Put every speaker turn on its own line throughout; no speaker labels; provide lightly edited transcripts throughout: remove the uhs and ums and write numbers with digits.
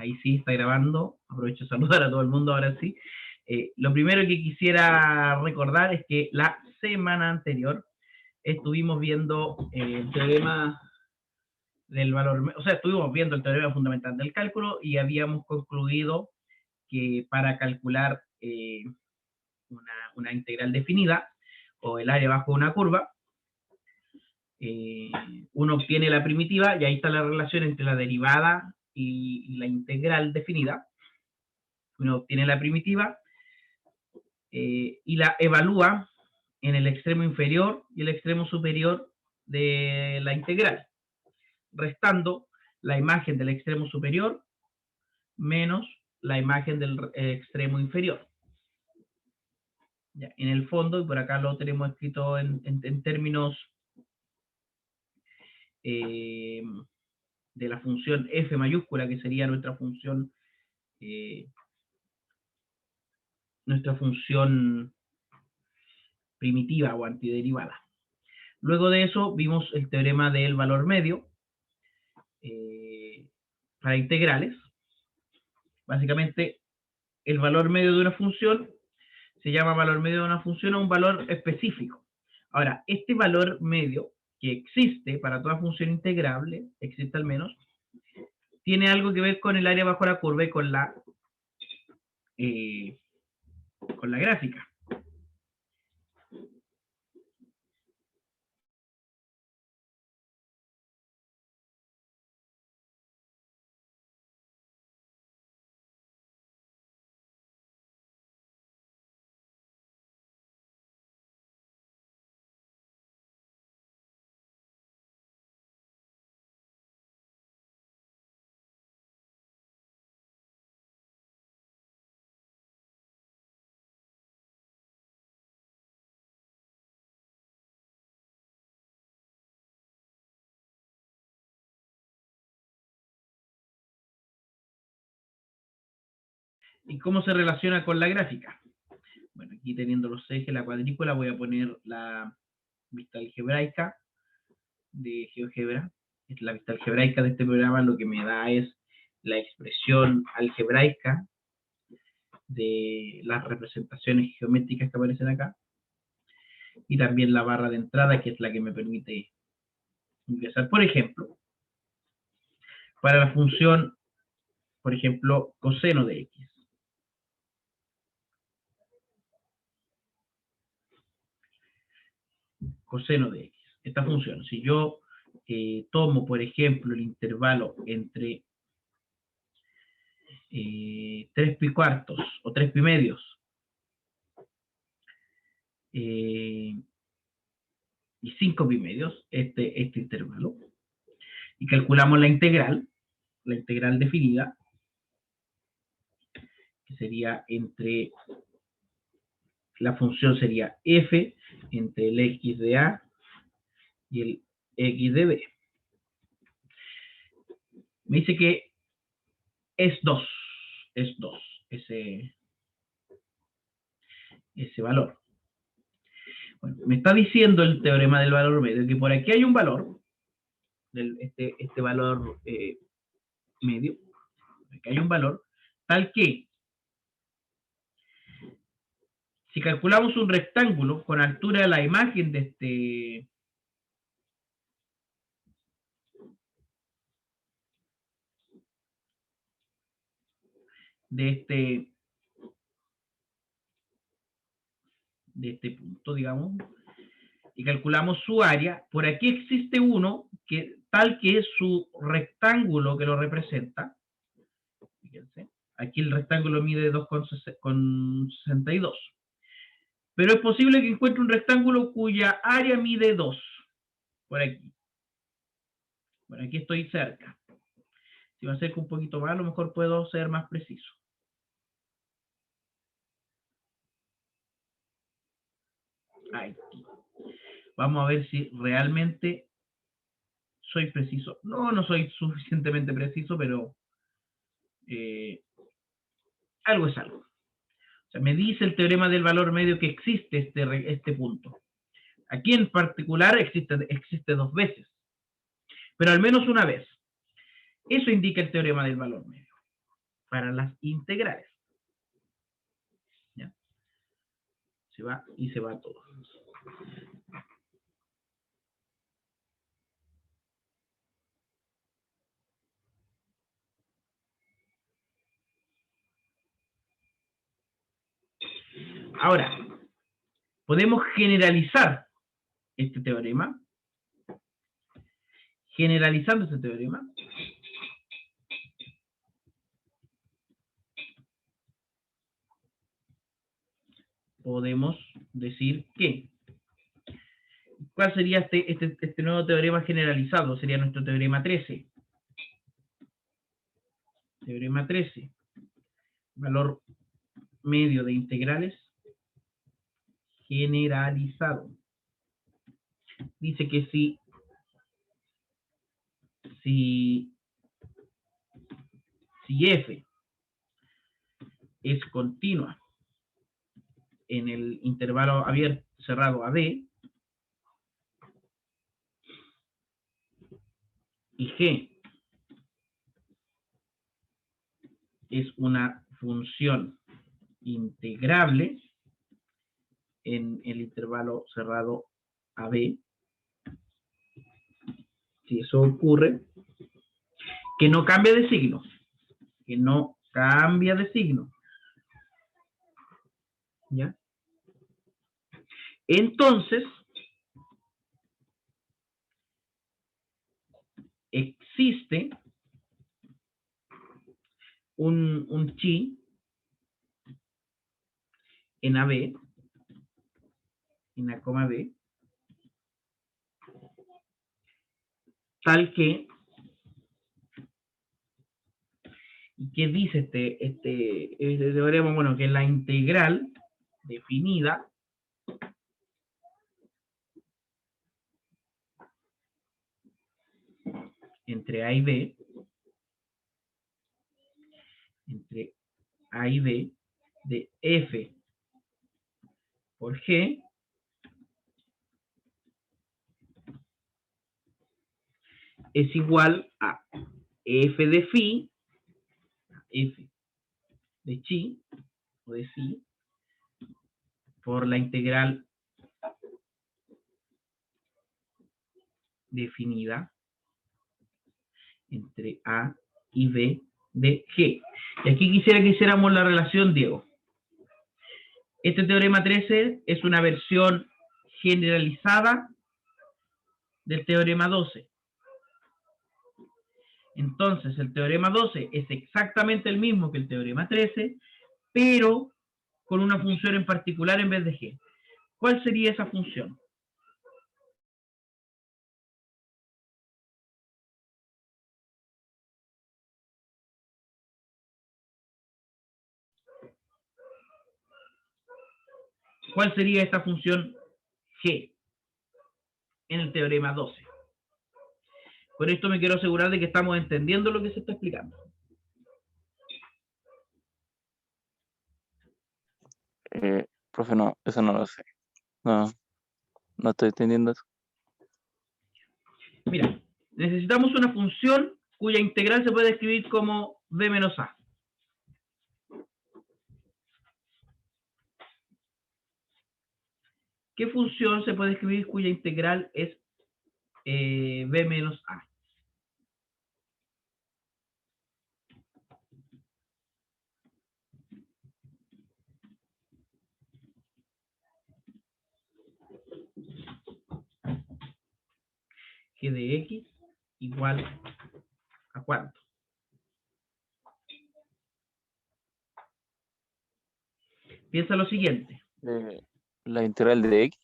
Ahí sí está grabando. Aprovecho de saludar a todo el mundo ahora sí. Lo primero que quisiera recordar es que la semana anterior estuvimos viendo el teorema del valor, o sea, estuvimos viendo el teorema fundamental del cálculo y habíamos concluido que para calcular una integral definida o el área bajo una curva, uno obtiene la primitiva y ahí está la relación entre la derivada y la integral definida. Uno obtiene la primitiva y la evalúa en el extremo inferior y el extremo superior de la integral, restando la imagen del extremo superior menos la imagen del extremo inferior. Ya, en el fondo, y por acá lo tenemos escrito en términos de la función f mayúscula, que sería nuestra función primitiva o antiderivada. Luego de eso vimos el teorema del valor medio para integrales. Básicamente, el valor medio de una función se llama valor medio de una función a un valor específico. Ahora, este valor medio que existe para toda función integrable, existe al menos, tiene algo que ver con el área bajo la curva y con la gráfica. ¿Y cómo se relaciona con la gráfica? Bueno, aquí teniendo los ejes, la cuadrícula, voy a poner la vista algebraica de GeoGebra. La vista algebraica de este programa lo que me da es la expresión algebraica de las representaciones geométricas que aparecen acá, y también la barra de entrada, que es la que me permite ingresar. Por ejemplo, para la función, por ejemplo, coseno de x. Coseno de x. Esta función, si yo tomo, por ejemplo, el intervalo entre 3 pi cuartos o 3 pi medios y 5 pi medios, este intervalo, y calculamos la integral definida, que sería entre, la función sería f entre el x de a y el x de b. Me dice que es 2 ese valor. Bueno, me está diciendo el teorema del valor medio que por aquí hay un valor, este valor medio, aquí hay un valor tal que si calculamos un rectángulo con altura de la imagen de este punto, digamos, y calculamos su área, por aquí existe uno que tal que es su rectángulo que lo representa. Fíjense, aquí el rectángulo mide 2,62. Pero es posible que encuentre un rectángulo cuya área mide 2. Por aquí. Bueno, aquí estoy cerca. Si me acerco un poquito más, a lo mejor puedo ser más preciso. Aquí. Vamos a ver si realmente soy preciso. No soy suficientemente preciso, pero algo es algo. O sea, me dice el teorema del valor medio que existe este punto. Aquí en particular existe 2 veces, pero al menos una vez. Eso indica el teorema del valor medio. para las integrales. ¿Ya? Se va y se va todo. Ahora, podemos generalizar este teorema. Generalizando este teorema, podemos decir que, ¿cuál sería este nuevo teorema generalizado? Sería nuestro teorema 13. Teorema 13. Valor medio de integrales generalizado. Dice que si f es continua en el intervalo abierto cerrado a b, y g es una función integrable en el intervalo cerrado a b, si eso ocurre, que no cambia de signo, que no cambia de signo, ¿ya? Entonces, existe un chi en AB, en A, B, tal que, ¿qué dice este teorema? Bueno, que la integral definida entre A y B, de f por g es igual a f de phi, f de chi, o de psi, por la integral definida entre A y B de G. Y aquí quisiera que hiciéramos la relación, Diego. Este teorema 13 es una versión generalizada del teorema 12. Entonces, el teorema 12 es exactamente el mismo que el teorema 13, pero con una función en particular en vez de G. ¿Cuál sería esa función? ¿Cuál sería esta función G en el teorema 12? Por esto me quiero asegurar de que estamos entendiendo lo que se está explicando.
Profe, no, eso no lo sé. No, no estoy entendiendo eso.
Mira, necesitamos una función cuya integral se puede escribir como b menos a. ¿Qué función se puede escribir cuya integral es b menos a? G de x igual a ¿cuánto? Piensa lo siguiente.
La integral de x,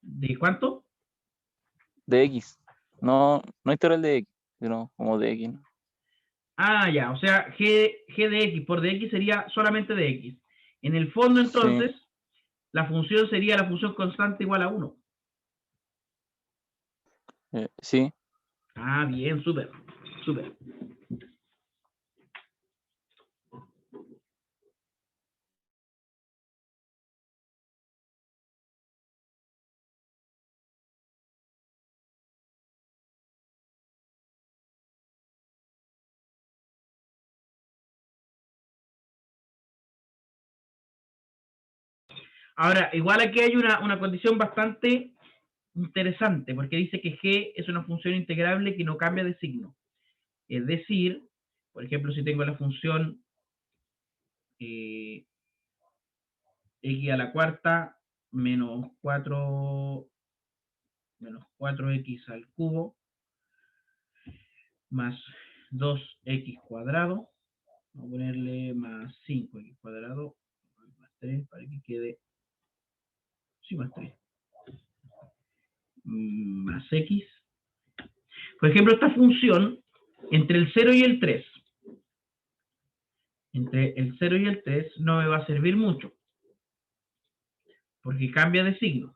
¿De cuánto?
de x. No, no integral de x, sino como de x, ¿no?
Ah, ya, o sea, g de x por de x sería solamente de x. En el fondo,
Sí,
entonces, la función sería la función constante igual a 1.
sí.
Ah, bien, súper, súper. Ahora, igual aquí hay una condición bastante interesante, porque dice que g es una función integrable que no cambia de signo. Es decir, por ejemplo, si tengo la función x a la cuarta menos 4x al cubo más 2x cuadrado, vamos a ponerle más 5x cuadrado más 3 para que quede, sí, más 3, más x. Por ejemplo, esta función entre el 0 y el 3, entre el 0 y el 3 no me va a servir mucho, porque cambia de signo.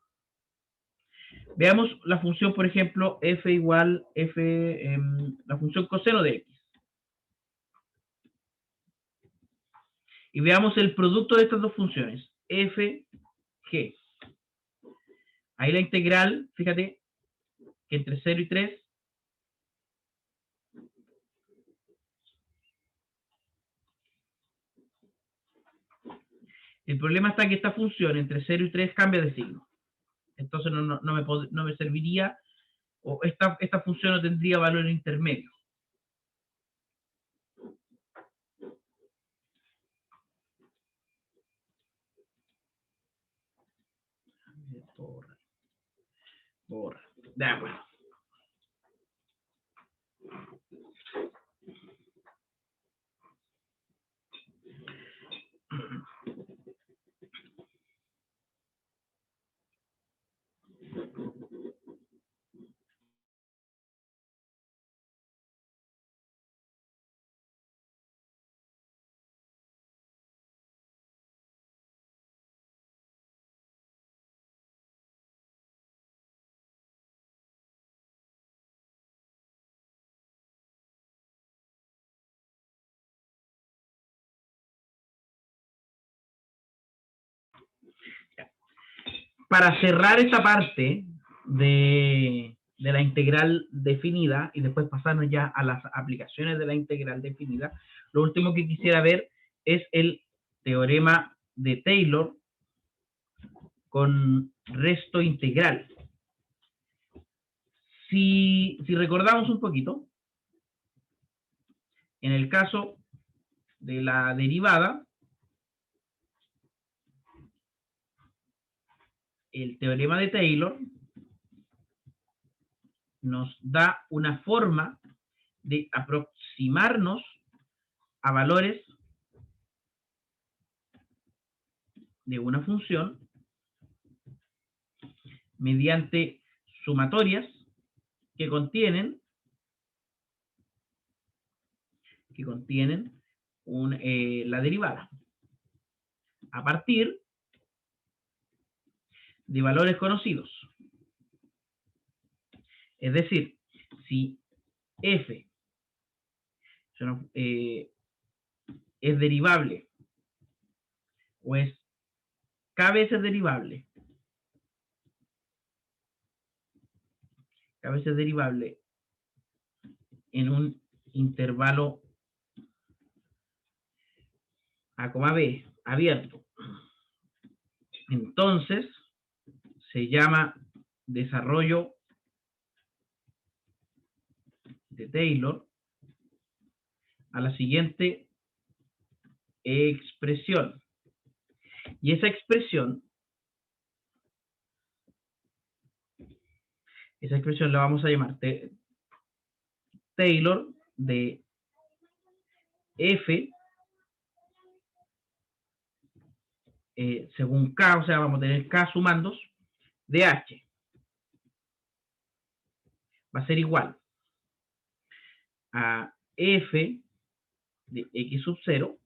Veamos la función, por ejemplo, f igual f, la función coseno de x. Y veamos el producto de estas dos funciones, f, g. Ahí la integral, fíjate, que entre 0 y 3, el problema está que esta función entre 0 y 3 cambia de signo. Entonces no me serviría, o esta función no tendría valor intermedio. Borra. De acuerdo. Para cerrar esta parte de la integral definida y después pasarnos ya a las aplicaciones de la integral definida, lo último que quisiera ver es el teorema de Taylor con resto integral. Si recordamos un poquito, en el caso de la derivada, el teorema de Taylor nos da una forma de aproximarnos a valores de una función mediante sumatorias que contienen la derivada a partir de valores conocidos. Es decir, si f es derivable o es k veces derivable, en un intervalo a, b abierto, entonces se llama desarrollo de Taylor a la siguiente expresión. Y esa expresión la vamos a llamar Taylor de f según k, o sea, vamos a tener k sumandos de h. Va a ser igual a f de x sub 0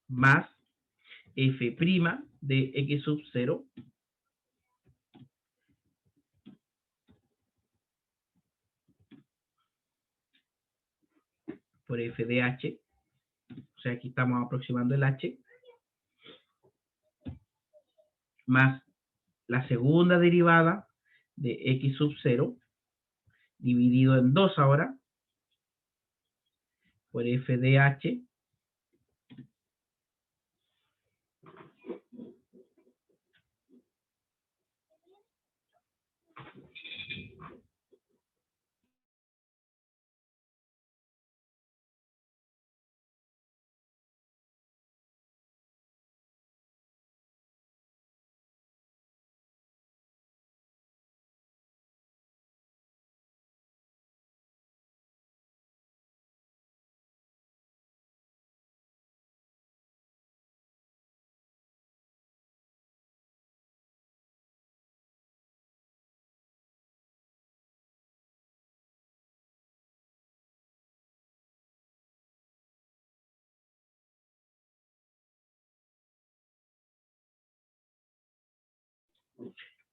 más f' de x sub 0 por f de h, o sea, aquí estamos aproximando el h, más la segunda derivada de x sub 0 dividido en 2 ahora por f de h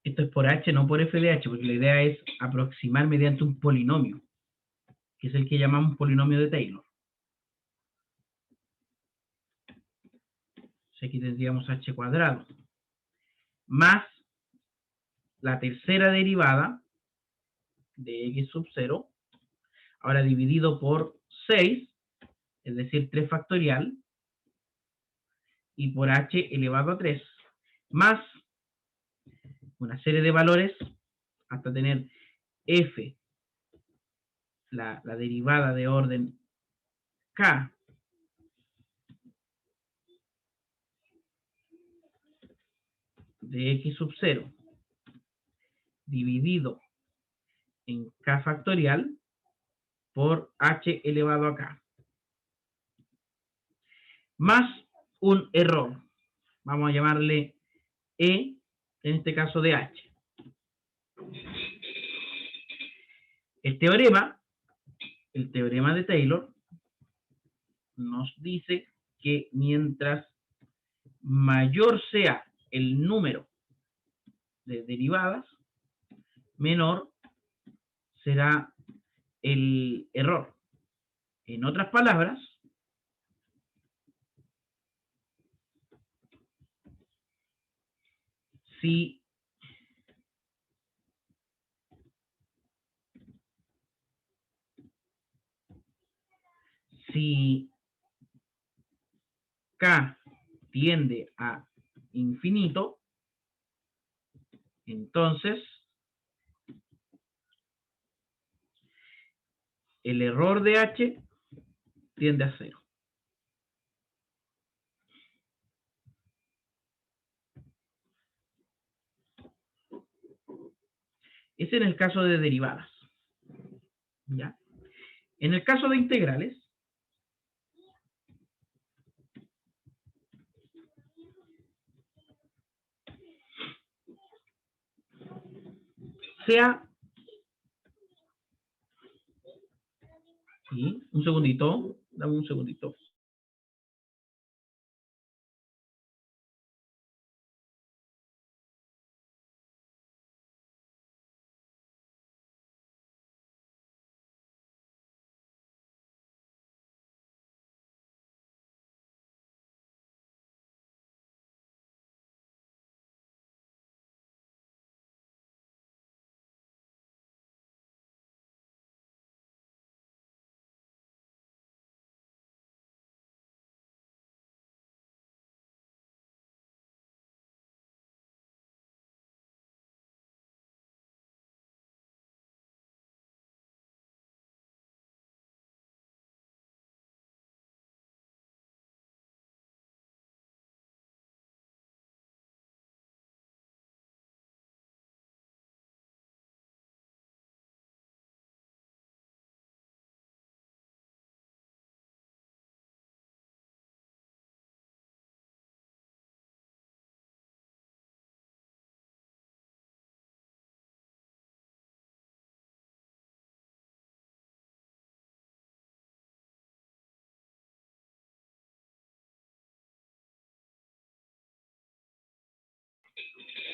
Esto es por h, no por f de h, porque la idea es aproximar mediante un polinomio, que es el que llamamos polinomio de Taylor. O sea, aquí tendríamos h cuadrado, más la tercera derivada de x sub 0, ahora dividido por 6, es decir, 3 factorial, y por h elevado a 3, más una serie de valores hasta tener f, la derivada de orden k, de x sub 0, dividido en k factorial por h elevado a k, más un error, vamos a llamarle e, en este caso de h. El teorema de Taylor nos dice que mientras mayor sea el número de derivadas, menor será el error. En otras palabras, si k tiende a infinito, entonces el error de h tiende a 0. Ese en el caso de derivadas. ¿Ya? En el caso de integrales, sea... Sí, un segundito, dame un segundito.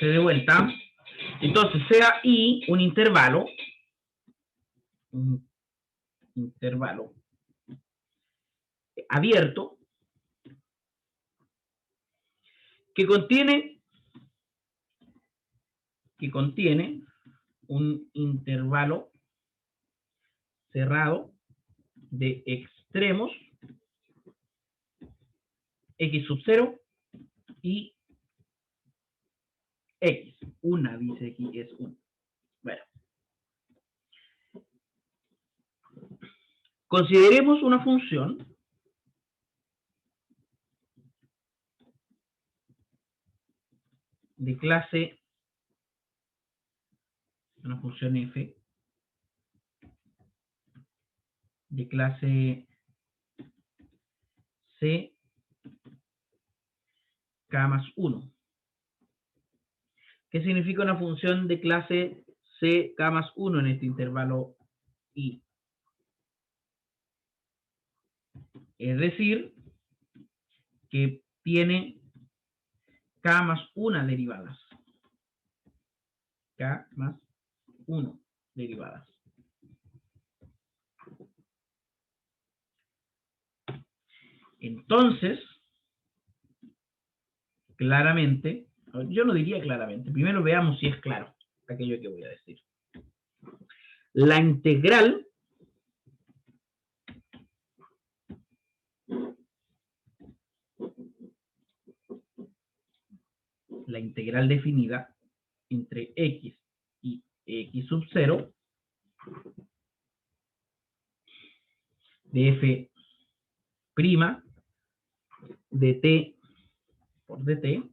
De vuelta. Entonces, sea I un intervalo abierto que contiene un intervalo cerrado de extremos x sub 0 y x. Una, dice aquí, es una. Bueno. Consideremos una función de clase, una función f, de clase c, k más 1. ¿Qué significa una función de clase c, k más 1 en este intervalo i? Es decir, que tiene k más 1 derivadas. k más 1 derivadas. Entonces, claramente, yo no diría claramente, primero veamos si es claro aquello que voy a decir. La integral definida entre x y x sub 0 de f' de t por dt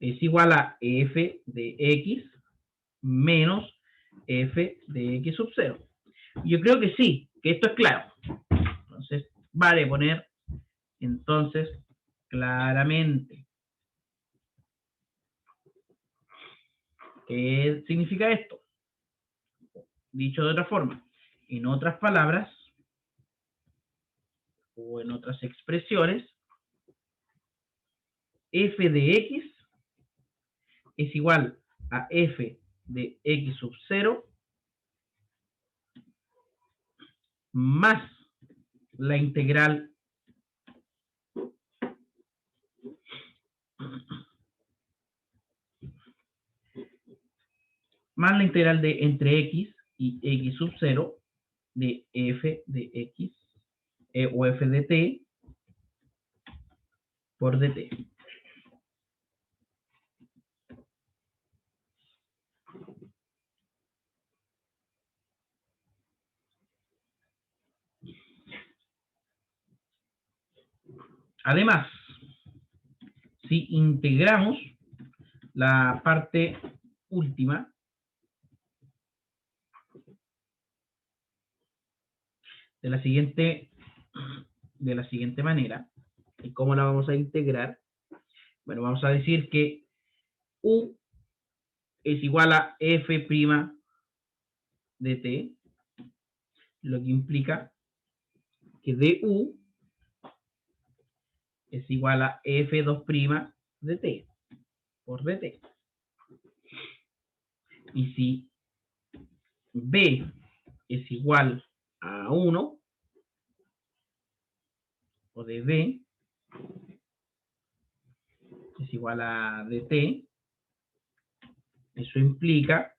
es igual a f de x menos f de x sub 0. Yo creo que sí, que esto es claro. Entonces, vale poner entonces claramente. ¿Qué significa esto? Dicho de otra forma, en otras palabras o en otras expresiones, f de x es igual a f de x sub 0 más la integral de entre x y x sub 0 de f de x o f de t por dt. Además, si integramos la parte última, de la siguiente manera, ¿y cómo la vamos a integrar? Bueno, vamos a decir que u es igual a f' de t, lo que implica que du es igual a f2' de t por dt. Y si b es igual a 1, o de b es igual a dt, eso implica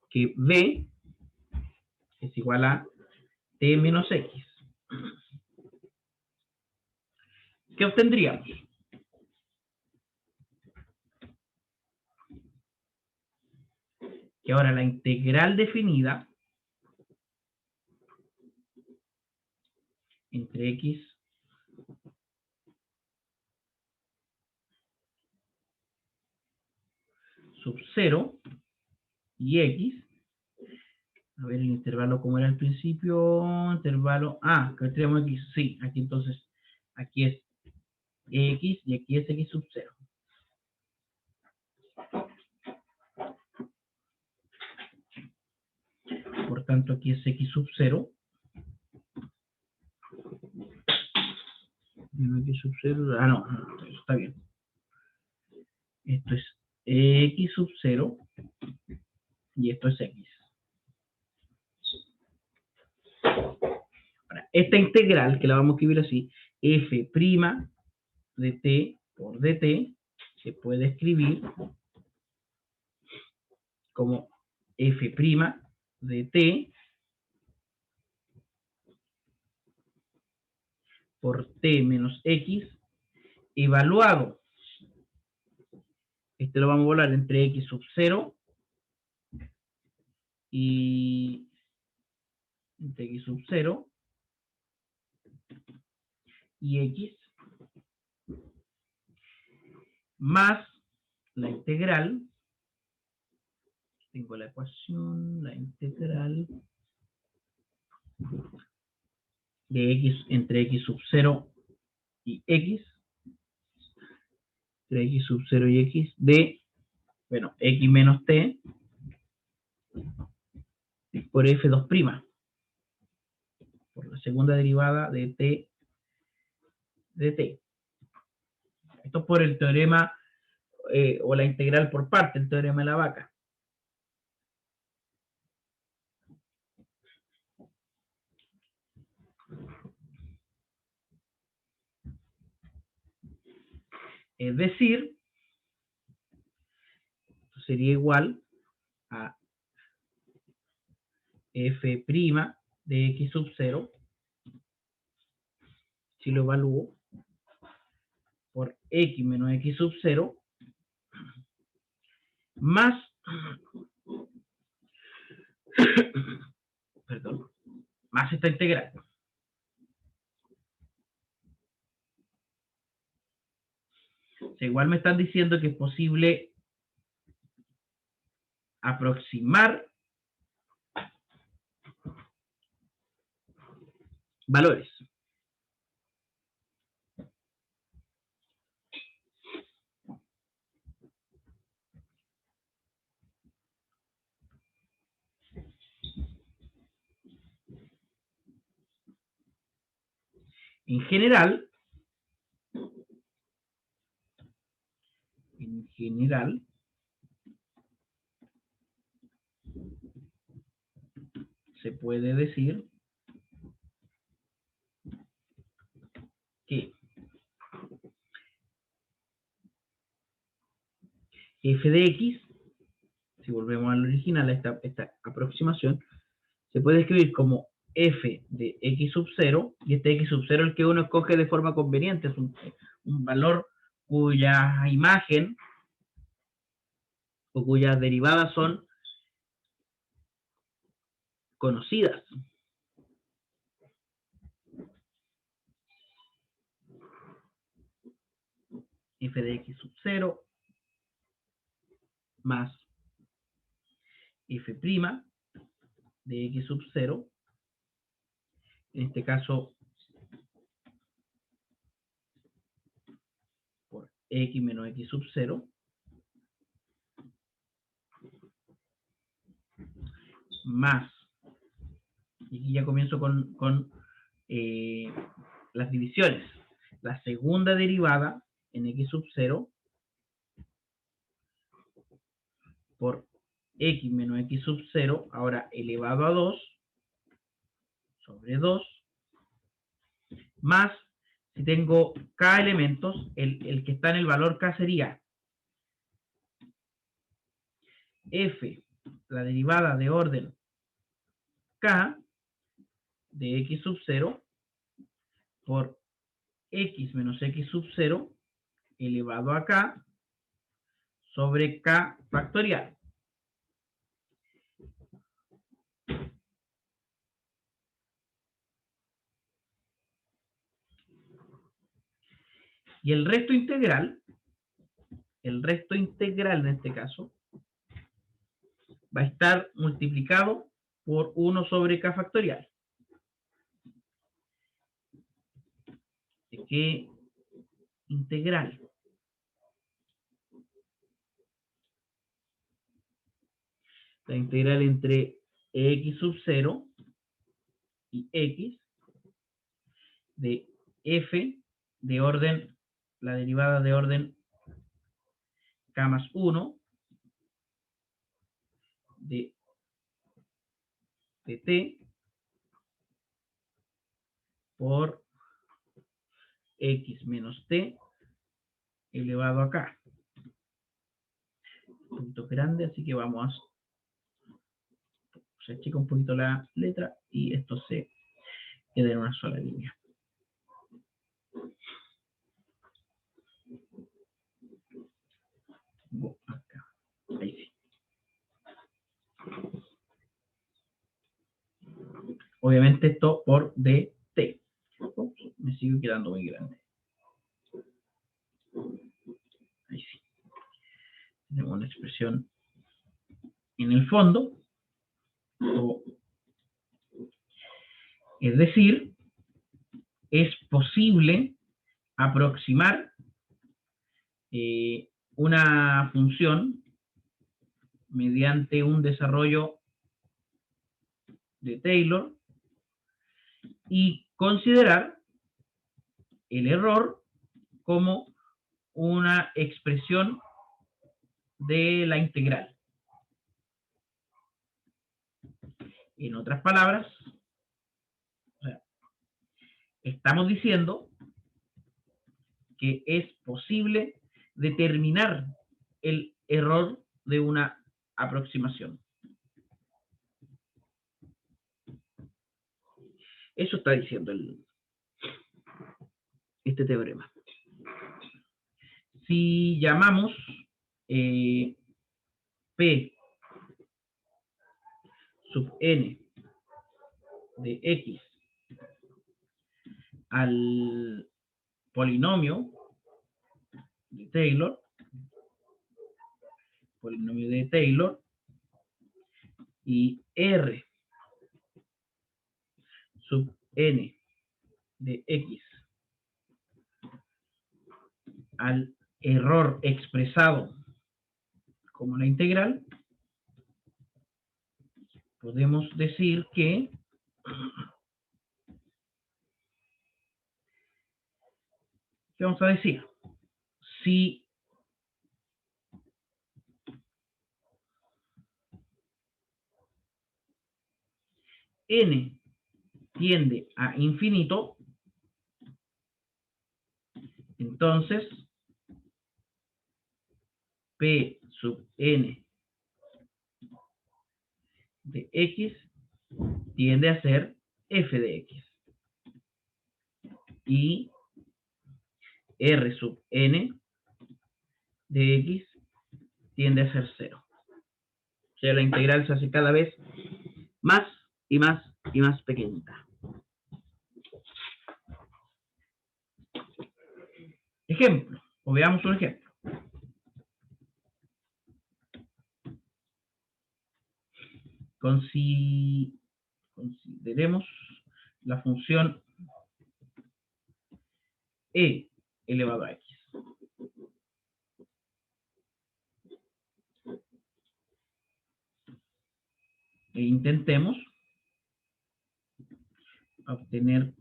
que b es igual a t menos x. ¿Qué obtendríamos? Que ahora la integral definida entre x sub 0 y x, a ver el intervalo como era al principio, intervalo, que tenemos x, sí, aquí entonces, aquí es x y aquí es x sub 0. Por tanto, aquí es x sub 0. X sub 0, no, está bien. Esto es x sub 0 y esto es x. Ahora, esta integral, que la vamos a escribir así, f' de t por dt, se puede escribir como f' de t por t menos x evaluado. Este lo vamos a volar entre x sub 0 y entre x sub 0 y x más la integral, tengo la ecuación, la integral de x entre x sub 0 y x, entre x sub 0 y x, de, bueno, x menos t por f2', por la segunda derivada de t de t. Esto por el teorema o la integral por parte, el teorema de la vaca. Es decir, esto sería igual a f' de x sub 0, si lo evalúo, por x menos x sub 0, más, perdón, más esta integral. O sea, igual me están diciendo que es posible aproximar valores. En general, se puede decir que f de x, si volvemos al original, a esta aproximación, se puede escribir como f de x sub 0, y este x sub 0 es el que uno escoge de forma conveniente, es un valor cuya imagen o cuyas derivadas son conocidas. F de x sub 0 más f' de x sub 0, en este caso por x menos x sub 0, más, y aquí ya comienzo con las divisiones, la segunda derivada en x sub 0 por x menos x sub 0, ahora elevado a 2, sobre 2, más, si tengo k elementos, el que está en el valor k sería f, la derivada de orden k, de x sub 0, por x menos x sub 0, elevado a k, sobre k factorial. Y el resto integral en este caso, va a estar multiplicado por 1 sobre k factorial. ¿De qué integral? La integral entre x sub 0 y x de f de orden, la derivada de orden k más 1 de t por x menos t elevado a k. Punto grande, así que vamos a, se achica un poquito la letra y esto se queda en una sola línea. Acá. Ahí sí. Obviamente esto por dt. Ups, me sigue quedando muy grande. Ahí sí. Tenemos una expresión en el fondo. Es decir, es posible aproximar una función mediante un desarrollo de Taylor y considerar el error como una expresión de la integral. En otras palabras, o sea, estamos diciendo que es posible determinar el error de una aproximación. Eso está diciendo este teorema. Si llamamos P sub n de x al polinomio de Taylor, y R sub n de x al error expresado como la integral, podemos decir que ¿qué vamos a decir? Si n tiende a infinito, entonces P sub n de x tiende a ser f de x. Y R sub n de x tiende a ser 0. O sea, la integral se hace cada vez más y más y más pequeñita. Ejemplo, o veamos un ejemplo. Consideremos la función e elevado a x. E intentemos obtener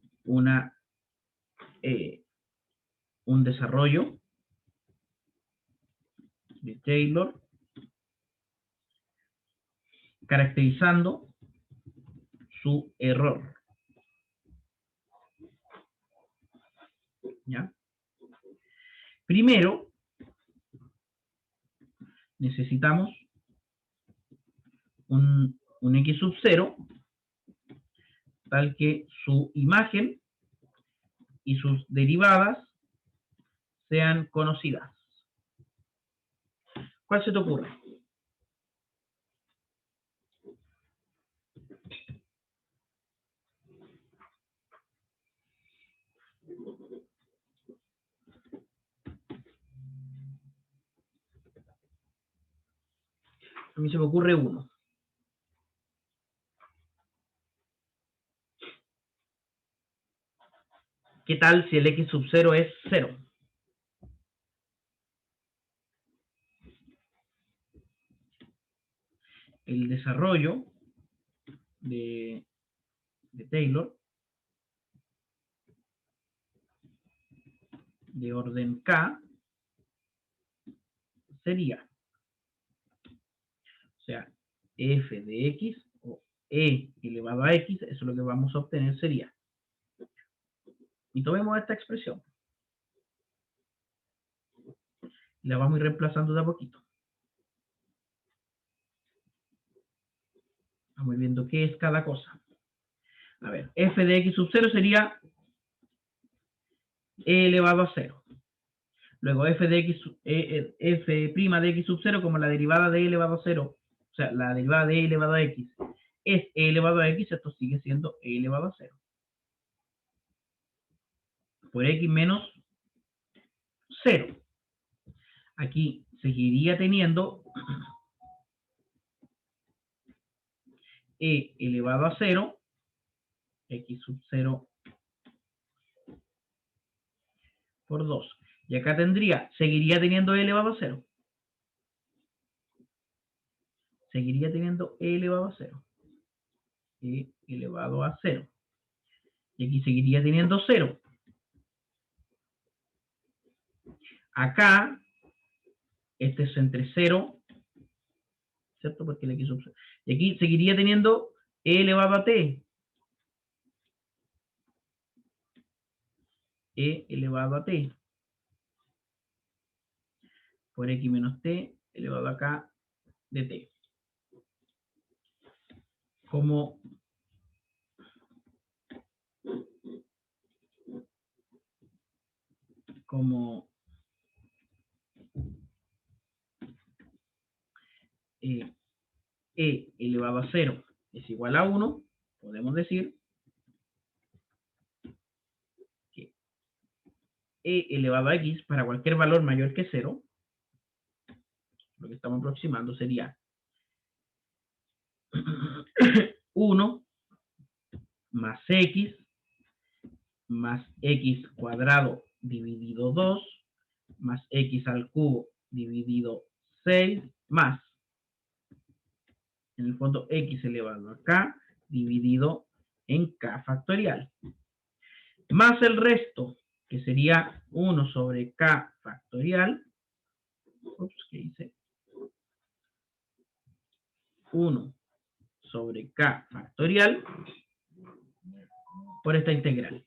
un desarrollo de Taylor caracterizando su error. ¿Ya? Primero, necesitamos un x sub 0 tal que su imagen y sus derivadas sean conocidas. ¿Cuál se te ocurre? A mí se me ocurre uno. ¿Qué tal si el x sub 0 es 0? El desarrollo de Taylor de orden K sería, o sea, f de x o e elevado a x, eso es lo que vamos a obtener sería. Y tomemos esta expresión. La vamos a ir reemplazando de a poquito. Vamos viendo qué es cada cosa. A ver, f de x sub 0 sería e elevado a 0. Luego f de x, f' de x sub 0 como la derivada de e elevado a 0, o sea, la derivada de e elevado a x es e elevado a x, esto sigue siendo e elevado a 0. Por x menos 0. Aquí seguiría teniendo e elevado a 0, x sub 0 por 2. Y acá seguiría teniendo e elevado a 0. Seguiría teniendo e elevado a 0. E elevado a 0. Y aquí seguiría teniendo 0. Acá, este es entre 0, ¿cierto? Porque le quiso... Y aquí seguiría teniendo e elevado a t. E elevado a t. Por x menos t elevado acá de t. Como e elevado a 0 es igual a 1, podemos decir que e elevado a x para cualquier valor mayor que 0, lo que estamos aproximando sería 1 más x cuadrado dividido 2 más x al cubo dividido 6 más, en el fondo, x elevado a k dividido en k factorial. Más el resto, que sería 1 sobre k factorial. Ups, ¿qué hice? 1 sobre k factorial por esta integral.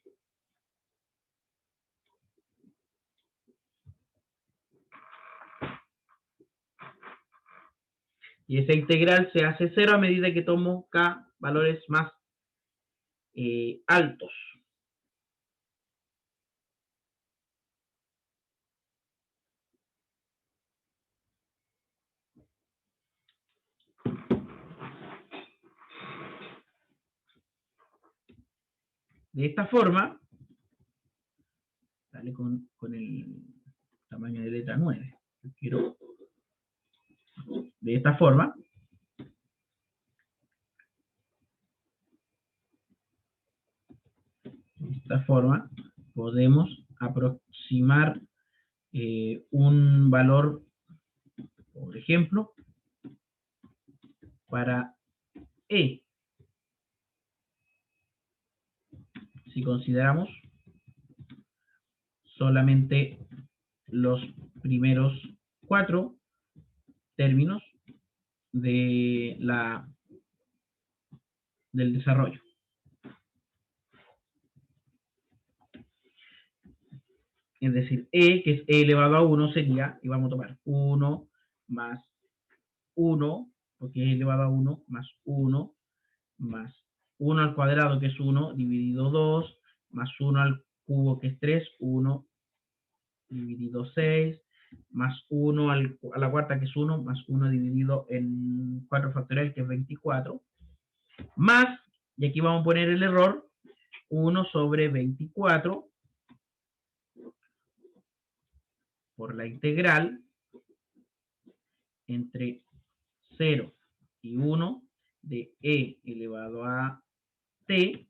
Y esa integral se hace 0 a medida que tomo k valores más altos. De esta forma, sale con el tamaño de letra 9. Quiero, de esta forma, podemos aproximar un valor, por ejemplo, para E. Si consideramos solamente los primeros 4 términos de del desarrollo. Es decir, e, que es e elevado a 1, sería, y vamos a tomar 1 más 1, porque es elevado a 1, más 1, más 1 al cuadrado, que es 1, dividido 2, más 1 al cubo, que es 3, 1, dividido 6, más 1 a la cuarta, que es 1, más 1 dividido en 4 factorial, que es 24, más, y aquí vamos a poner el error, 1 sobre 24 por la integral entre 0 y 1 de e elevado a t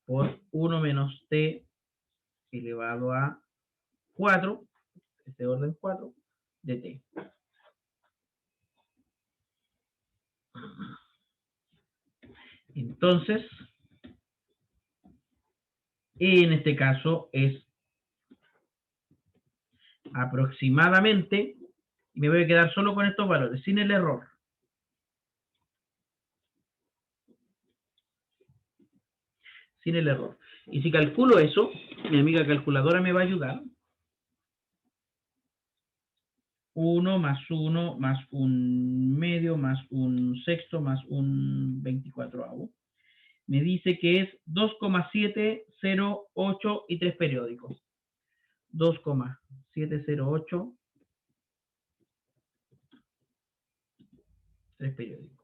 por 1 menos t elevado a 4, este orden 4, de t. Entonces, en este caso es aproximadamente, y me voy a quedar solo con estos valores, sin el error. Sin el error. Y si calculo eso, mi amiga calculadora me va a ayudar. 1 más 1 más un medio más un sexto más un 24avo. Me dice que es 2,708 y 3 periódicos. 2,708, 3 periódicos.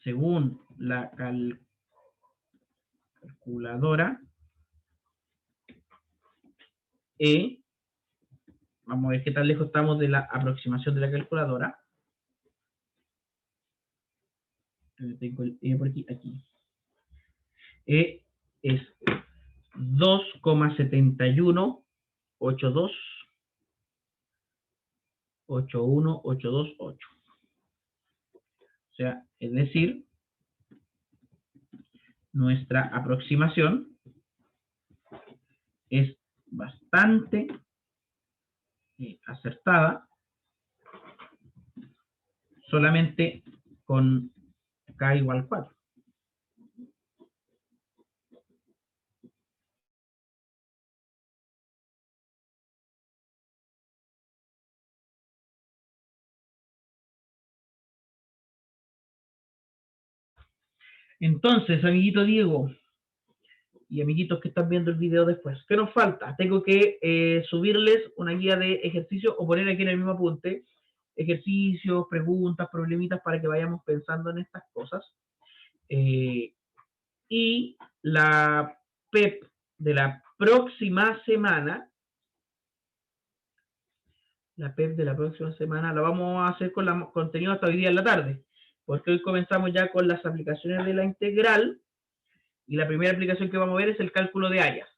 Según la calculadora, vamos a ver qué tan lejos estamos de la aproximación de la calculadora. Tengo el por aquí. E es 2,7182828. 81828. O sea, es decir, nuestra aproximación es bastante acertada, solamente con k igual 4. Entonces, amiguito Diego y amiguitos que están viendo el video después, ¿qué nos falta? Tengo que subirles una guía de ejercicios o poner aquí en el mismo apunte ejercicios, preguntas, problemitas para que vayamos pensando en estas cosas. Y la PEP de la próxima semana, la vamos a hacer con la contenido hasta hoy día en la tarde, porque hoy comenzamos ya con las aplicaciones de la integral, y la primera aplicación que vamos a ver es el cálculo de áreas.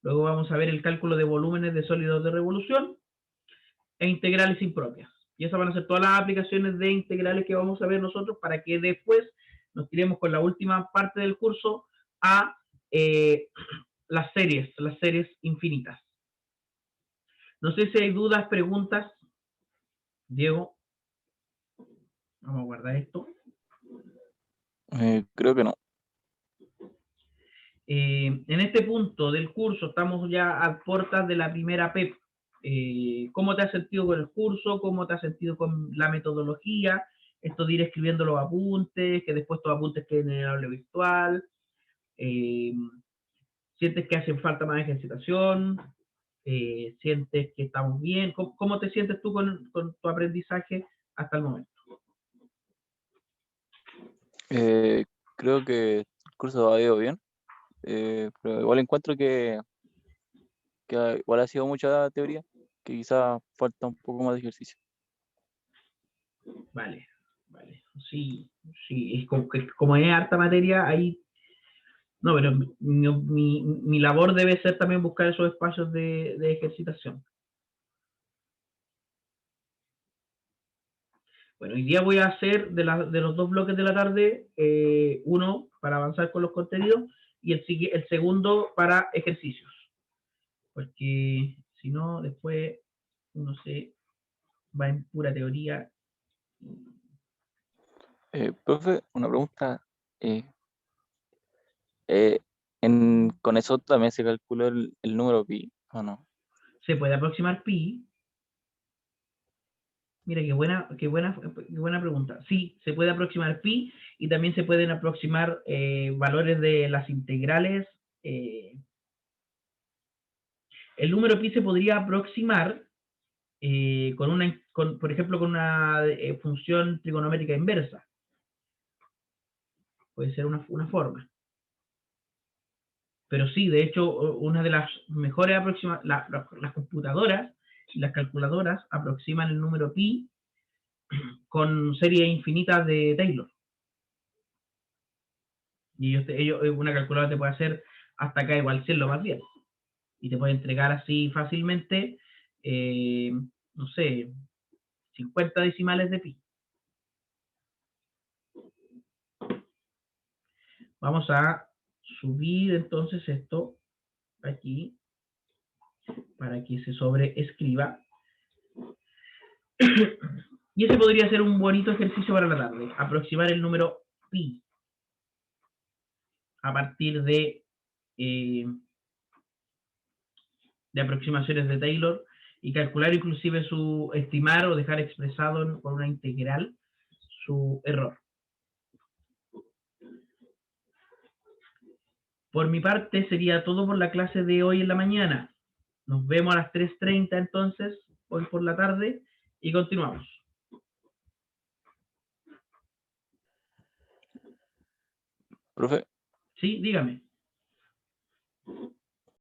Luego vamos a ver el cálculo de volúmenes de sólidos de revolución e integrales impropias. Y esas van a ser todas las aplicaciones de integrales que vamos a ver nosotros para que después nos tiremos con la última parte del curso a las series infinitas. No sé si hay dudas, preguntas. Diego, vamos a guardar esto.
Creo que no.
En este punto del curso estamos ya a puertas de la primera PEP. ¿Cómo te has sentido con el curso? ¿Cómo te has sentido con la metodología? Esto de ir escribiendo los apuntes, que después los apuntes queden en el aula virtual. ¿Sientes que hacen falta más ejercitación? ¿Sientes que estamos bien? ¿Cómo te sientes tú con tu aprendizaje hasta el momento?
Creo que el curso ha ido bien, pero igual encuentro que igual ha sido mucha teoría, que quizás falta un poco más de ejercicio.
Vale. Sí, es como es harta materia, ahí. No, pero mi labor debe ser también buscar esos espacios de ejercitación. Bueno, hoy día voy a hacer de los dos bloques de la tarde, uno para avanzar con los contenidos y el segundo para ejercicios. Porque si no, después uno se va en pura teoría.
Profe, una pregunta. ¿Con eso también se calcula el número pi o no?
Se puede aproximar pi. Mira, qué buena pregunta. Sí, se puede aproximar pi y también se pueden aproximar valores de las integrales. El número pi se podría aproximar por ejemplo, con una función trigonométrica inversa. Puede ser una forma. Pero sí, de hecho, una de las mejores aproximaciones, las computadoras y las calculadoras aproximan el número pi con series infinitas de Taylor. Y una calculadora te puede hacer hasta acá igual 100 lo más bien. Y te puede entregar así fácilmente, no sé, 50 decimales de pi. Vamos a subir entonces esto aquí para que se sobreescriba. Y ese podría ser un bonito ejercicio para la tarde, aproximar el número pi a partir de aproximaciones de Taylor y calcular inclusive estimar o dejar expresado con una integral su error. Por mi parte sería todo por la clase de hoy en la mañana. Nos vemos a las 3:30 entonces, hoy por la tarde, y continuamos.
Profe.
Sí, dígame.